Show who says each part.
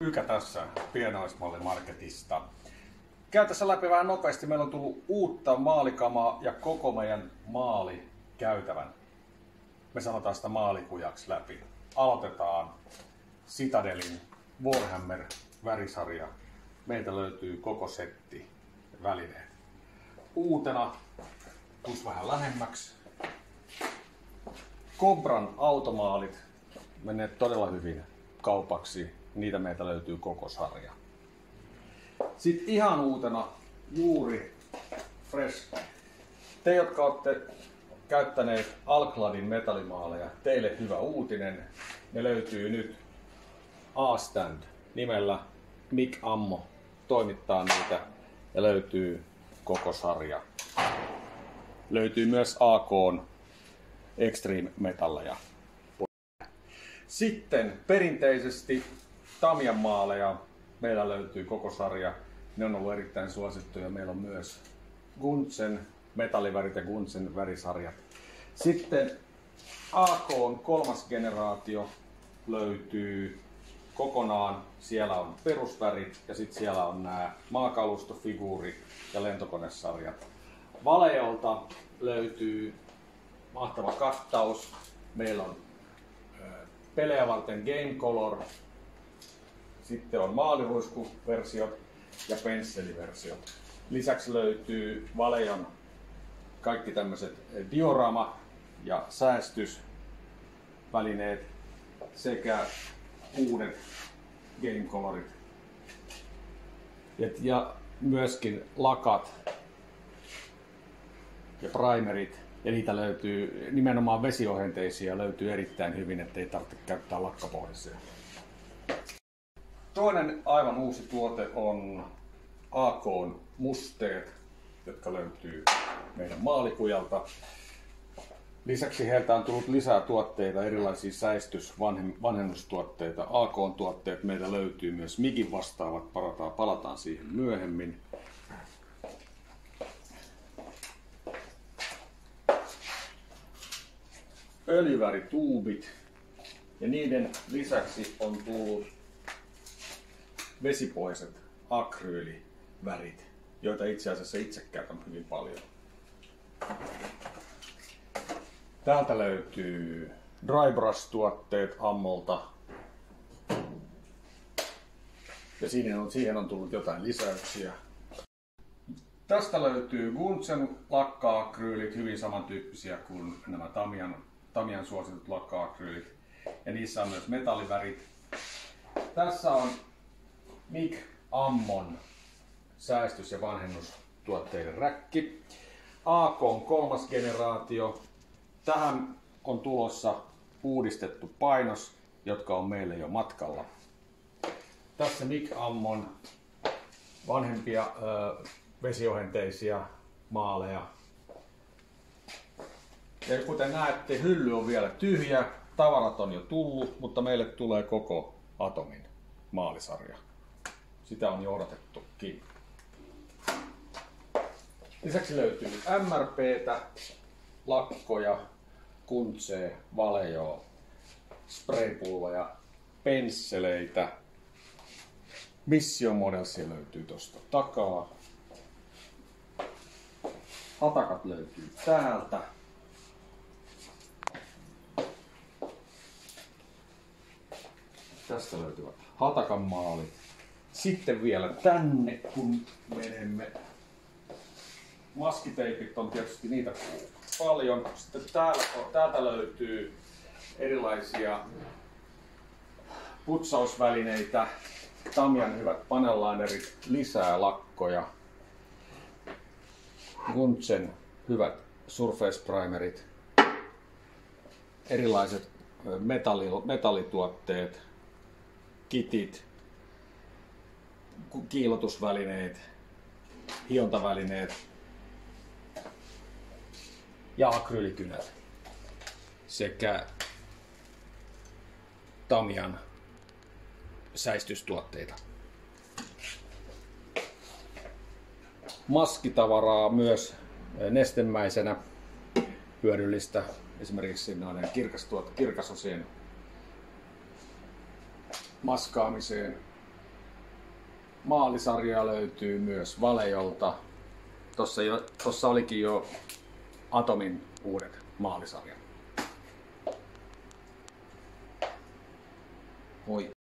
Speaker 1: Ykä tässä Pienoismallimarketista. Käy tässä läpi vähän nopeasti. Meillä on tullut uutta maalikamaa ja koko meidän maalikäytävän. Me sanotaan sitä maalikujaksi läpi. Aloitetaan Citadelin Warhammer värisarja. Meiltä löytyy koko setti välineet. Uutena, tuus vähän lähemmäksi. Cobran automaalit menee todella hyvin kaupaksi. Niitä meiltä löytyy koko sarja. Sitten ihan uutena juuri fresh. Te, jotka olette käyttäneet Alcladin metallimaaleja, teille hyvä uutinen. Ne löytyy nyt A-Stand nimellä. Mick Ammo toimittaa niitä ja löytyy koko sarja. Löytyy myös AK:n Extreme Metalleja. Sitten perinteisesti Tamiyan maaleja meillä löytyy koko sarja. Ne on ollut erittäin suosittuja. Meillä on myös Gunzen metallivärit ja Gunzen värisarjat. Sitten AK:n kolmas generaatio löytyy kokonaan. Siellä on perusvärit ja sitten siellä on nämä maakalusto, figuuri ja lentokonesarjat. Valeolta löytyy mahtava kattaus. Meillä on pelejä varten Game Color, sitten on maaliruiskuversiot ja pensseliversiot. Lisäksi löytyy Valeon kaikki tämmöiset diorama- ja säästysvälineet sekä uudet Game Colorit. Ja myöskin lakat ja primerit. Ja niitä löytyy nimenomaan vesiohenteisia löytyy erittäin hyvin, ettei tarvitse käyttää lakkapohjaisia. Toinen aivan uusi tuote on AK:n musteet, jotka löytyy meidän maalikujalta. Lisäksi heiltä on tullut lisää tuotteita, erilaisia vanhennustuotteita. AK:n tuotteet meiltä löytyy myös MIGin vastaavat, palataan siihen myöhemmin. Öljyvärituubit ja niiden lisäksi on tullut vesipoiset akryylivärit, joita itse asiassa itse käytän hyvin paljon. Täältä löytyy dry brush tuotteet Ammolta ja siihen on tullut jotain lisäyksiä. Tästä löytyy Gunzen lakka-akryylit, hyvin samantyyppisiä kuin nämä Tamiyan suositut lakka-akryylit. Ja niissä on myös metallivärit. Tässä on Mick Ammon säästys- ja vanhennustuotteiden räkki. AK:n kolmas generaatio. Tähän on tulossa uudistettu painos, jotka on meille jo matkalla. Tässä Mick Ammon vanhempia vesiohenteisia maaleja. Ja kuten näette, hylly on vielä tyhjä, tavarat on jo tullut, mutta meille tulee koko Atomin maalisarja. Sitä on jo odotettukin. Lisäksi löytyy MRP:tä, lakkoja, kuntsee, valejoa, spraypulloja, pensseleitä. Mission Modelsia löytyy tuosta takaa. Hatakat löytyy täältä. Tästä löytyvät hatakan maalit. Sitten vielä tänne, kun menemme. Maskiteipit on tietysti niitä paljon. Sitten täältä löytyy erilaisia putsausvälineitä. Tamiyan hyvät panellinerit, lisää lakkoja. Gunzen hyvät surface primerit. Erilaiset metallituotteet, kitit, kiilotusvälineet, hiontavälineet ja akryylikynät sekä Tamiyan säistystuotteita. Maskitavaraa myös nestemäisenä hyödyllistä esimerkiksi noiden kirkasosien maskaamiseen maalisarjaa löytyy myös Valejolta. Tossa olikin jo Atomin uudet maalisarjat.
Speaker 2: Oi.